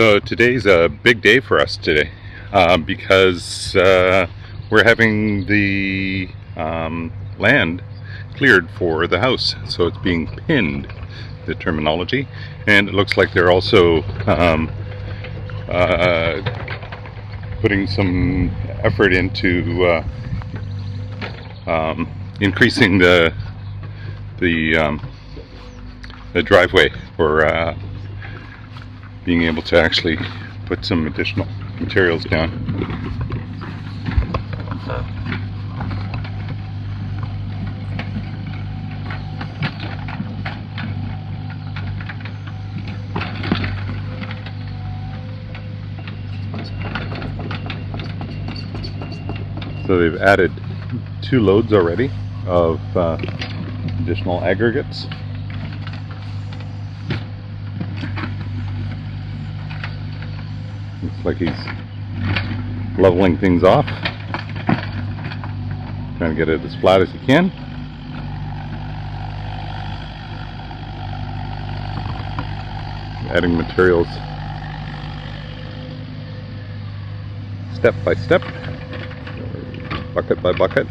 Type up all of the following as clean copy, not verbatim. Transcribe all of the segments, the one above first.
So today's a big day for us today because we're having the land cleared for the house. So it's being pinned, the terminology, and it looks like they're also putting some effort into increasing the driveway for being able to actually put some additional materials down. So they've added 2 loads already of additional aggregates. Looks like he's leveling things off, trying to get it as flat as he can. Adding materials step by step, bucket by bucket.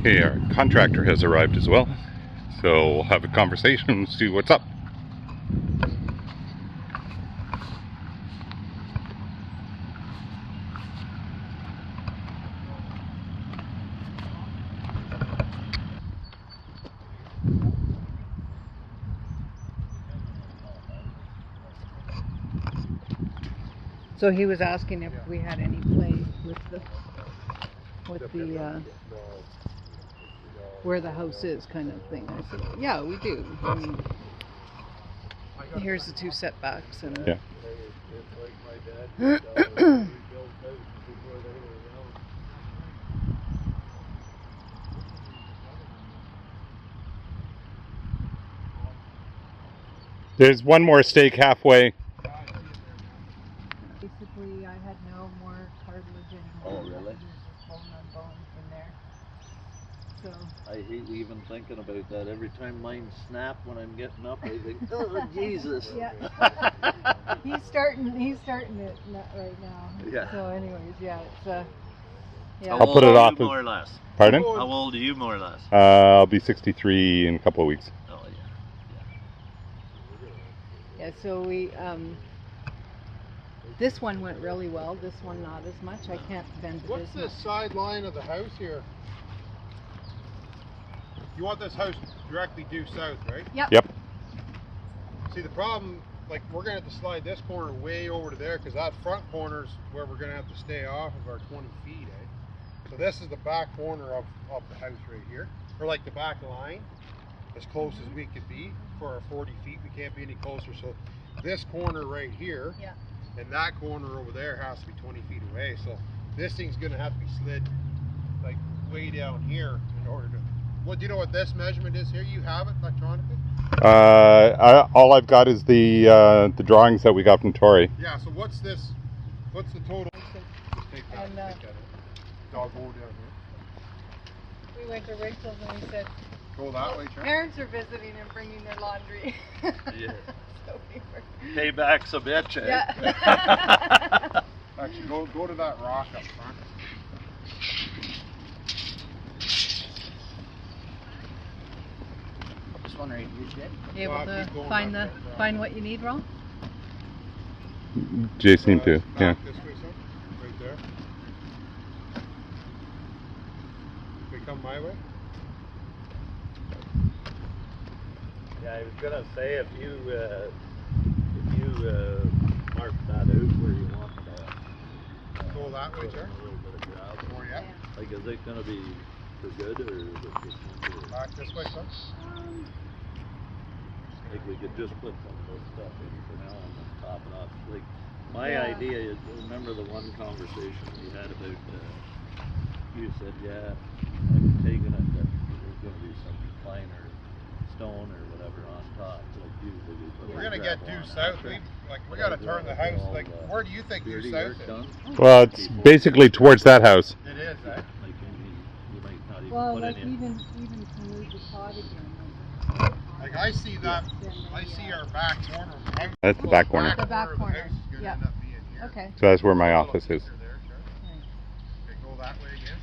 Okay, our contractor has arrived as well, so we'll have a conversation and see what's up. So he was asking if we had any play with the where the house is, kind of thing. I said, yeah, we do. I mean, here's the 2 setbacks, and yeah. There's one more stake halfway. basically I had no more cartilage anymore. Oh, really? Just bone on bones in there. So I hate even thinking about that. Every time mine snap when I'm getting up, I think, oh Jesus. yeah, he's starting it right now. Yeah. So anyways, yeah, it's yeah. I'll put it off. More or less. Pardon? How old are you, more or less? I'll be 63 in a couple of weeks. Oh Yeah, so we this one went really well. This one not as much. I can't bend it What's as the much. sideline of the house here? You want this house directly due south, right? Yep. See, the problem, like, we're gonna have to slide this corner way over to there because that front corner's where we're gonna have to stay off of our 20 feet, eh? So this is the back corner of the house right here, or like the back line, as close as we could be for our 40 feet. We can't be any closer. So this corner right here, Yeah. and that corner over there has to be 20 feet away. So this thing's gonna have to be slid like way down here in order to. Well, do you know what this measurement is here? You have it electronically? All I've got is the drawings that we got from Tori. Yeah. So what's this? What's the total? Just take that. And, take that. Dog go down here. We went to Rachel's and we said, Go that way, Chuck. parents are visiting and bringing their laundry. Yeah. So we were, Payback's a bitch, eh? yeah. Actually, go to that rock up front. This one right here, Jed. You able Well, to keep going find that the way, find what you need, Ron? Jason too. Back Yeah. this way, son. Right there. They come my way. Yeah, I was gonna say if you mark that out where you want Go that way, put sir. in a little bit of gravel. Or yeah. Like, is it gonna be for good or is it just gonna be, Back this way, son. like we could just put some of this stuff in for now and then top it off? Like, my Yeah. idea is, remember the one conversation we had about, you said, yeah, I'm taking it that there's gonna be some pine or stone or whatever on top, like usually we put. We're like gonna get gravel due on south. after. We gotta turn the house. Like, where do you think due Dirty south work is? done. Well, it's basically towards that house. It is, eh? Like, you might not even Well, put like it in. even to move the pot again. Like I see that. I see our back corner of the house. That's the back corner. The back of the corner, house is gonna yeah. end up being here. Okay. So that's where my office is. There, sure. Okay, go that way again.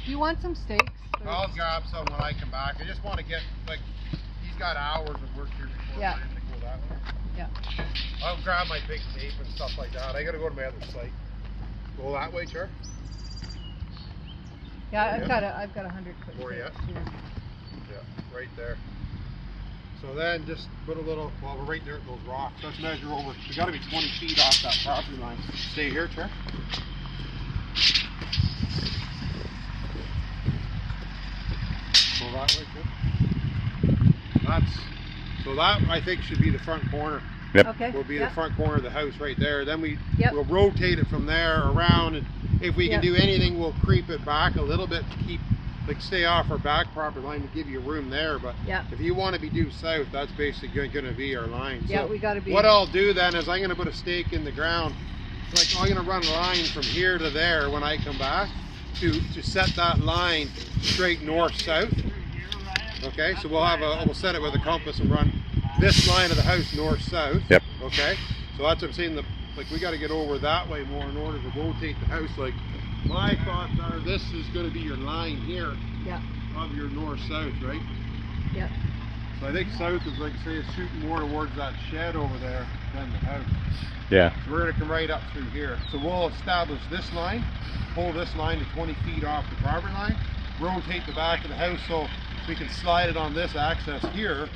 Do you want some steaks? Or- I'll grab some when I come back. I just want to get, like, he's got hours of work here before Yeah. we're in to go that way. Yeah. I'll grab my big tape and stuff like that. I gotta go to my other site. Go that way, sure. Yeah, Yeah. I've got 100 foot Or yeah. steaks here. Yeah, right there. So then just put a little, well, we're right there at those rocks. Let's measure over. We gotta be 20 feet off that property line. Stay here, Chair. Go that way, Chair. So that I think should be the front corner. Okay. Will be yeah. the front corner of the house right there. Then Yep. we'll rotate it from there around, and if we can Yep. do anything, we'll creep it back a little bit to keep, like, stay off our back property line to give you room there. But Yeah. if you want to be due south, that's basically going to be our line. Yeah, So we got to be. what I'll do then is I'm going to put a stake in the ground. Like, I'm going to run a line from here to there when I come back to set that line straight north-south. Okay, so we'll set it with a compass and run this line of the house north-south. Yep. Okay, so that's what I'm saying. Like, we got to get over that way more in order to rotate the house. Like, my thoughts are this is going to be your line here Yeah. of your north-south, right? Yeah. So I think south is, like, say, it's shooting more towards that shed over there than the house. Yeah. So we're going to come right up through here. So we'll establish this line, pull this line to 20 feet off the property line, rotate the back of the house so we can slide it on this access here.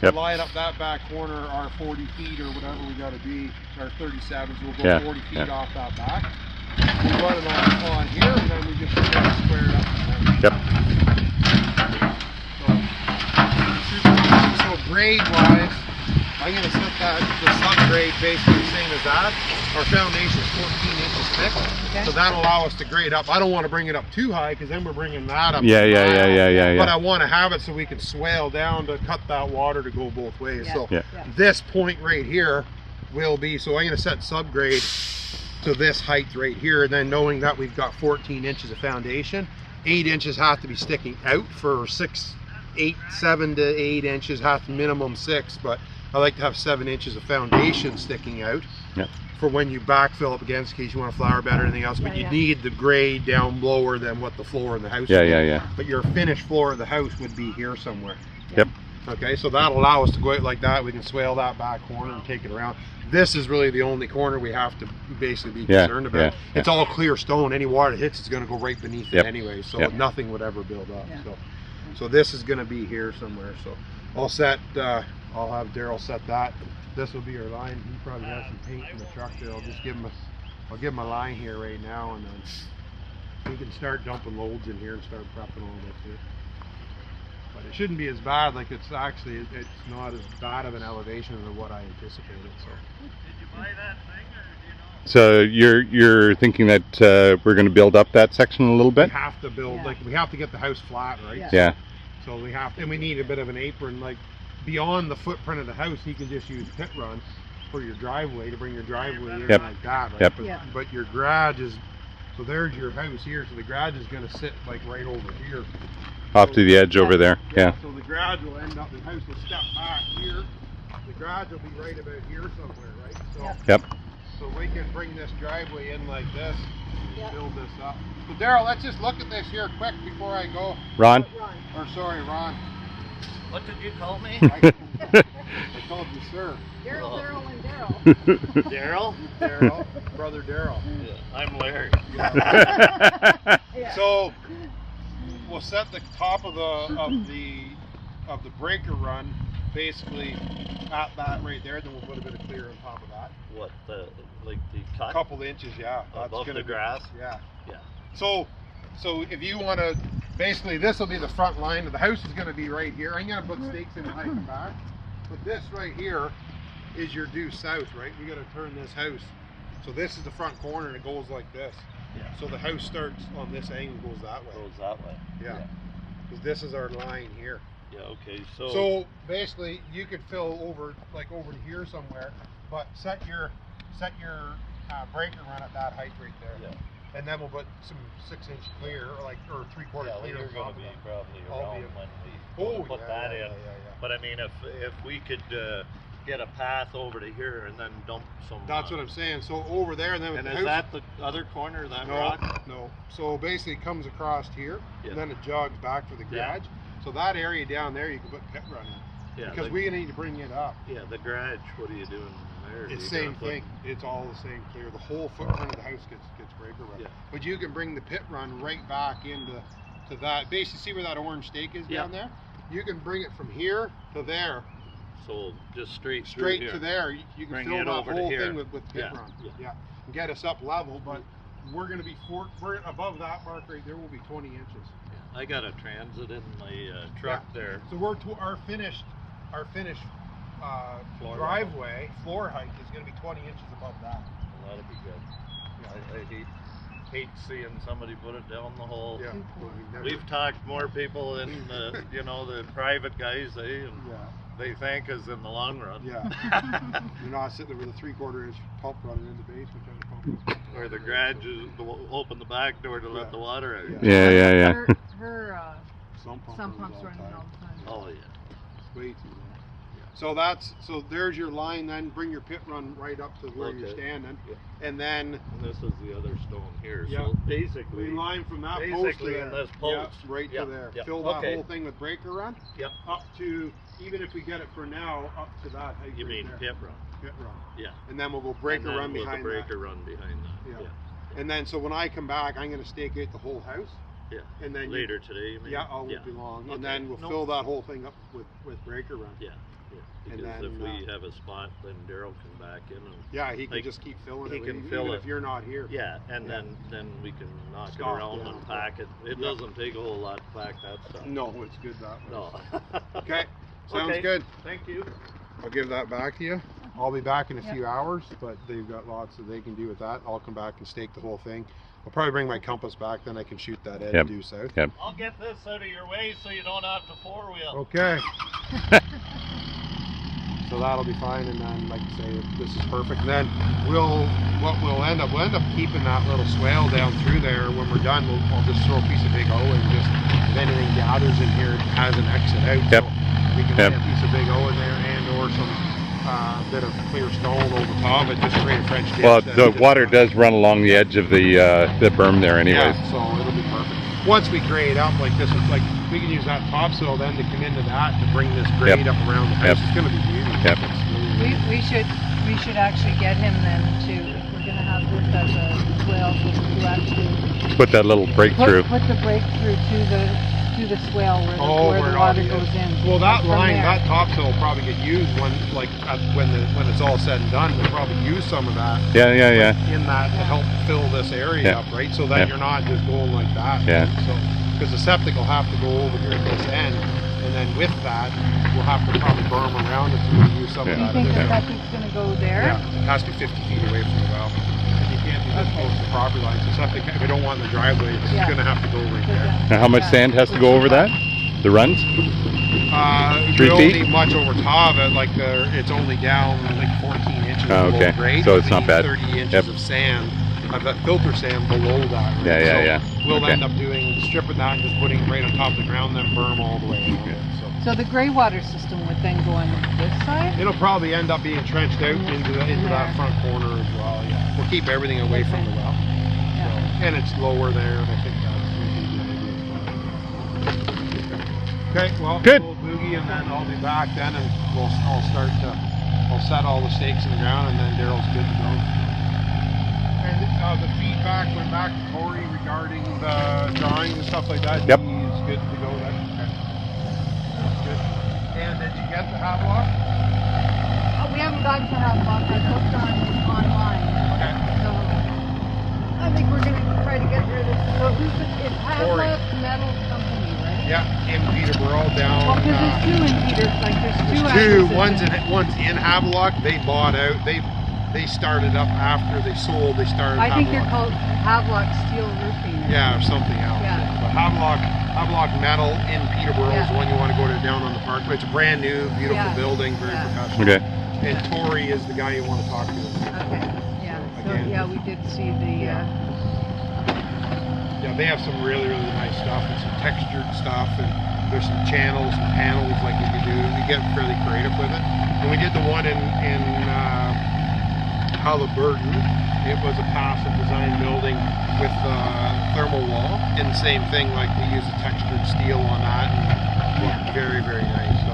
Yep. Line up that back corner, our 40 feet or whatever we got to be, our 37, so we'll go Yeah, 40 feet yeah. off that back. We run it on here, and then we just square it up. Yep. So grade-wise, I'm going to set the subgrade basically the same as that. Our foundation is 14 inches thick, Okay. so that'll allow us to grade up. I don't want to bring it up too high because then we're bringing that up. Yeah. But I want to have it so we can swale down to cut that water to go both ways. Yeah. So Yeah. Yeah. this point right here will be, so I'm going to set subgrade to this height right here, and then knowing that we've got 14 inches of foundation, 8 inches have to be sticking out for 7 to 8 inches, have to minimum 6, but I like to have 7 inches of foundation sticking out. Yep. For when you backfill up against, in case you want a flower bed or anything else, but Yeah, you yeah. need the grade down lower than what the floor in the house Yeah. is. Yeah. But your finished floor of the house would be here somewhere. Yep. Okay, so that'll allow us to go out like that. We can swale that back corner and take it around. This is really the only corner we have to basically be Yeah, concerned about. yeah, It's all clear stone. Any water that hits, it's going to go right beneath Yep. it anyway, so Yep. nothing would ever build up. Yeah. So this is going to be here somewhere. So I'll have Daryl set that. This will be our line. He probably has some paint in the truck there. I'll just give him a line here right now, and then we can start dumping loads in here and start prepping all this here. But it shouldn't be as bad. Like, it's not as bad of an elevation as what I anticipated. So So you're thinking that we're going to build up that section a little we bit? have to build, Yeah. like, we have to get the house flat, right? Yeah. Yeah. So we need a bit of an apron, like, beyond the footprint of the house. You can just use pit run for your driveway to bring your driveway in Yep. like that. Right? Yep. But, Yeah. but your garage is, so there's your house here. So the garage is going to sit like right over here. Off to the edge over there. Yeah. So the garage will end up, the house will step back here garage will be right about here somewhere, right? So, Yeah. Yep. so we can bring this driveway in like this, Yeah. build this up. So Daryl, let's just look at this here quick before I go. Ron? Or sorry, Ron. What did you call me? I told you, sir. Daryl, Oh. Daryl, and Daryl. Daryl? Daryl, brother Daryl. Yeah, I'm Larry. Yeah. So we'll set the top of the breaker run basically at that right there. Then we'll put a bit of clear on top of that. What, like the A cut? couple inches, yeah. That's Above gonna the be- grass? Yeah. Yeah. So if you want to, basically this will be the front line. The house is going to be right here. I'm going to put stakes in when I come back. But this right here is your due south, right? You got to turn this house. So this is the front corner and it goes like this. Yeah. So the house starts on this angle and goes that way. Goes that way. Yeah. Because this is our line here. Yeah, okay, so. So basically you could fill over to here somewhere, but set your breaker run at that height right there. Yeah. And then we'll put some 6-inch clear or 3/4 Yeah, clear. you're on gonna top be of that. probably I'll around be a- when Oh, we put yeah, that yeah, in. yeah. But I mean, if we could get a path over to here and then dump some. That's what I'm saying. So over there, and then with And the is house, that the other corner of that no, rock? no. So basically, it comes across here, Yeah. and then it jogs back for the Yeah. garage. So that area down there, you can put pit run in, Yeah, because the, we need to bring it up. yeah, the garage. What are you doing there? It's You same gotta put- thing. It's all the same clear. The whole footprint of the house gets breaker run. Yeah. But you can bring the pit run right back into that. Basically, see where that orange stake is Yeah. down there? You can bring it from here to there, So just straight through straight here. to there. You can Bring fill it that over to whole here. thing with pit Yeah, run. yeah. And get us up level. But we're going to be we're above that mark right there. Will be 20 inches. I got a transit in my truck there. So our finished Floor driveway floor height is going to be 20 inches above that. Well, that'll be good. Yeah. I hate seeing somebody put it down the hole. Yeah. Well, we never- We've talked more people in the, the private guys, and Yeah. they thank us in the long run. Yeah. You're not sitting there with a 3/4 inch pump running in the basement trying to pump it. Or the garage is open the back door to Yeah. let the water out. Yeah. Yeah. Her Some pump some runs pumps all the running time. all the time. Oh yeah. It's way too low. So there's your line. Then bring your pit run right up to where you're Okay. standing, Yeah. and then And this is the other stone here. Yeah. So basically, we line from that post to basically there. in this Yeah, post. right Yeah, to there. yeah. Fill that Okay. whole thing with breaker run. Yep. Up to, even if we get it for now, up to that height. You right mean there. pit run? Pit run. Yeah. And then we'll go breaker And then run with behind the breaker run behind that. Yeah. Yeah. And then so when I come back, I'm going to stake out the whole house. Yeah. And then Later today, you mean? Yeah, I won't be long. Okay. And then we'll No. fill that whole thing up with breaker run. Yeah. Yeah. And Because then, if we have a spot, then Daryl can back in and. Yeah, he can Like, just keep filling he it. can even fill if it. you're not here. Yeah, and Yeah. then we can knock Stop, it around yeah. and pack it. It Yeah. doesn't take a whole lot to pack that stuff. No, it's good that way. No. Okay, sounds Okay. good. Thank you. I'll give that back to you. I'll be back in a few hours, but they've got lots that they can do with that. I'll come back and stake the whole thing. I'll probably bring my compass back, then I can shoot that in Yep. due south. Yep. I'll get this out of your way so you don't have to four-wheel. Okay. So that'll be fine, and then, like I say, this is perfect. And then we'll end up keeping that little swale down through there. When we're done, I'll just throw a piece of big O and just, if anything gathers in here, it has an exit out. Yep. So we can Yep. lay a piece of big O in there and or some bit of clear stone over top of it, just create a French ditch. Well, that the just- water does run along the edge of the berm there anyways. Yeah, so it'll be perfect. Once we grade up like this, it's like we can use that topsoil then to come into that to bring this grade up around the house. Yep. It's going to be beautiful. Yep. It's really, We should actually get him then to, if we're gonna have this as a swale, to actually Put that little breakthrough. put the breakthrough to the swale where the, Oh, where where the it water already goes is. in. Well, that From line, there. that topsoil will probably get used when it's all said and done. We'll probably use some of that Yeah. in that to help fill this area Yeah. up, right? So that Yeah. you're not just going like that. Yeah. So, because the septic will have to go over here at this end, and then with that, we'll have to probably berm around it to use some Yeah. of Do you that. think additional- that septic's gonna go there? Yeah, it has to be 50 feet away from the well. You can't be this close to the property line. So septic, if we don't want the driveway, it's Yeah. going to have to go right Go there. down. Now, how much Yeah. sand has to go over that? The runs? 3 3 don't feet? need much over top of it. Like it's only down like 14 inches Oh, below okay. grade. So it's We not need bad. 30 inches Yep. of sand. I've got filter sand below that. Right? Yeah. So we'll Okay. end up stripping that and just putting it right on top of the ground, then berm all the way around it. So So the gray water system would then go on this side? It'll probably end up being trenched out into that front corner as well, yeah. We'll keep everything away from the well. Yeah. So, and it's lower there, and I think that's the idea. Okay, well, Good. we'll boogie, and then I'll be back then, and I'll set all the stakes in the ground, and then Daryl's good to go. And the feedback went back to Corey regarding the drawings and stuff like that. Yep. He's good to go then. Okay. That's good. And did you get the Havelock? Oh, we haven't gotten to Havelock. I looked online. Okay. So I think we're gonna try to get rid of. So who's it's Corey. Havelock Metal Company, right? Yeah, in Peterborough down. Well, because there's two in Peters. Like there's two. There's one's in Havelock. They bought out. They started up after they sold. They started. I think they're Havelock. called Havelock Steel Roofing. Yeah, or something else. Yeah. But Havelock Metal in Peterborough is Yeah. the one you want to go to down on the parkway. It's a brand new, beautiful Yeah. building, very Yeah. professional. Okay. And Tori is the guy you want to talk to. Okay. Yeah. So Again, yeah, we did see the. Yeah, they have some really, really nice stuff and some textured stuff, and there's some channels and panels like you can do. You get fairly creative with it. And we did the one in Halliburton. It was a passive design building with thermal wall, and the same thing. Like we use a textured steel on that, and it looked very, very nice. So,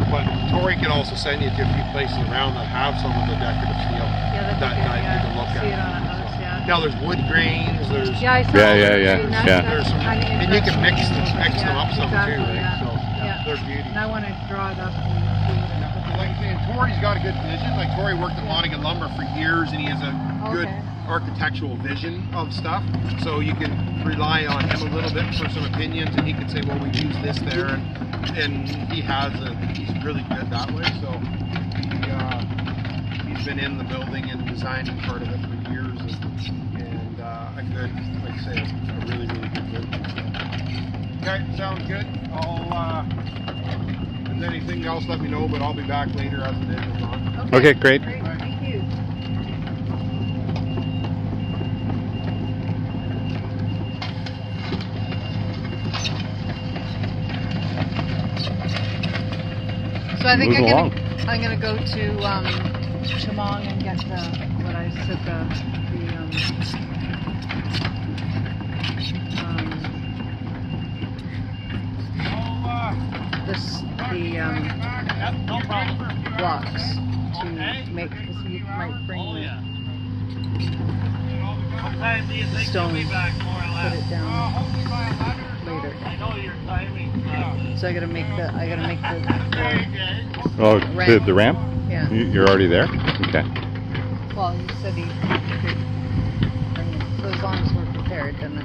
but Tori can also send you to a few places around that have some of the decorative steel Yeah, that you can look see at. it on a house. Yeah. Now there's wood grains. There's Yeah, I saw Yeah, that. yeah, yeah, And that's- yeah. that's There's some, kinda and you can mix interesting. them up some Exactly, too, right? yeah. So Yeah. they're beauty. And I want to draw it up and see what it looks Like I say, Tori's got a good vision. Like Tori worked at Monaghan Lumber for years, and he has a good Okay. architectural vision of stuff. So you can rely on him a little bit for some opinions, and he can say, "Well, we use this there," and he's really good that way. So he's been in the building and designing part of it for years, and a good, like I say, a really, really good building. So. Okay, sounds good. If there's anything else, let me know, but I'll be back later as it is on. Okay, great. Great, thank you. So I think Move along. I'm gonna go to Chemong and get what I said No problem. blocks to make because he might bring Oh, the yeah. What time do you think you'll be Stone. back, more or put less? it down later. I know your timing. So I gotta make the Oh, Ramp. the ramp? yeah. You're already there? Okay. Well, he said he could bring it. So as long as we're prepared, then